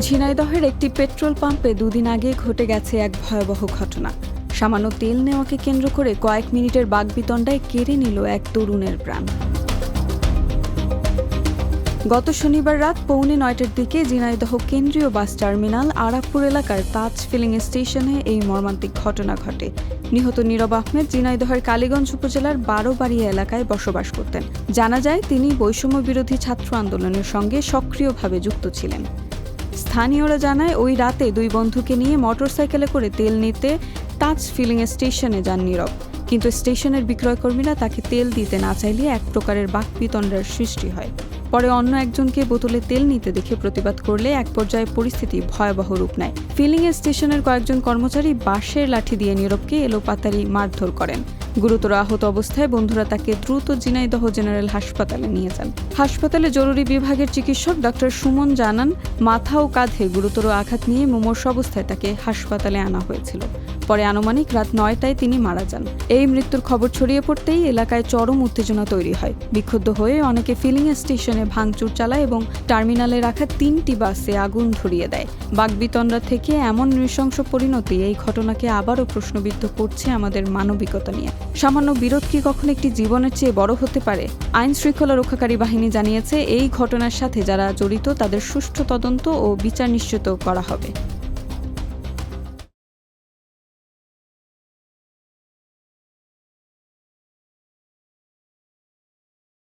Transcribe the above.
ঝিনাইদহের একটি পেট্রোল পাম্পে দুদিন আগে ঘটে গেছে এক ভয়াবহ ঘটনা। সামান্য তেল নেওয়াকে কেন্দ্র করে কয়েক মিনিটের বাকবিতণ্ডায় কেড়ে নিল এক তরুণের প্রাণ। গত শনিবার রাত 8:45টার দিকে ঝিনাইদহ কেন্দ্রীয় বাস টার্মিনাল আরাপপুর এলাকার তাজ ফিলিং স্টেশনে এই মর্মান্তিক ঘটনা ঘটে। নিহত নীরব আহমেদ ঝিনাইদহের কালীগঞ্জ উপজেলার বারোবাড়িয়া এলাকায় বসবাস করতেন। জানা যায় তিনি বৈষম্য বিরোধী ছাত্র আন্দোলনের সঙ্গে সক্রিয়ভাবে যুক্ত ছিলেন। স্থানীয়রা জানায় ওই রাতে দুই বন্ধুকে নিয়ে মোটরসাইকেলে করে তেল নিতে তাজ ফিলিং স্টেশনে যান নীরব, কিন্তু স্টেশনের বিক্রয়কর্মীরা তাকে তেল দিতে না চাইলে এক প্রকারের বাকবিতণ্ডার সৃষ্টি হয়। পরে অন্য একজনকে বোতলে তেল নিতে দেখে প্রতিবাদ করলে এক পর্যায়ে পরিস্থিতি ভয়াবহ রূপ নেয়। ফিলিং স্টেশনের কয়েকজন কর্মচারী বাঁশের লাঠি দিয়ে নীরবকে এলোপাতাড়ি মারধর করেন। গুরুতর আহত অবস্থায় বন্ধুরা তাকে দ্রুত ঝিনাইদহ জেনারেল হাসপাতালে নিয়ে যান। হাসপাতালে জরুরি বিভাগের চিকিৎসক ডক্টর সুমন জানান, মাথা ও কাঁধে গুরুতর আঘাত নিয়ে মুমূর্ষ অবস্থায় তাকে হাসপাতালে আনা হয়েছিল। পরে আনুমানিক রাত 9টায় তিনি মারা যান। এই মৃত্যুর খবর ছড়িয়ে পড়তেই এলাকায় চরম উত্তেজনা তৈরি হয়। বিক্ষুব্ধ হয়ে অনেকে ফিলিং স্টেশনে ভাঙচুর চালায় এবং টার্মিনালে রাখা 3টি বাসে আগুন ধরিয়ে দেয়। বাকবিতণ্ডা থেকে এমন নৃশংস পরিণতি এই ঘটনাকে আবারও প্রশ্নবিদ্ধ করছে আমাদের মানবিকতা নিয়ে। সামান্য বিরোধ কি কখনো একটি জীবনের চেয়ে বড় হতে পারে? আইন শৃঙ্খলা রক্ষাকারী বাহিনী জানিয়েছে, এই ঘটনার সাথে যারা জড়িত তাদের সুষ্ঠু তদন্ত ও বিচার নিশ্চিত করা হবে।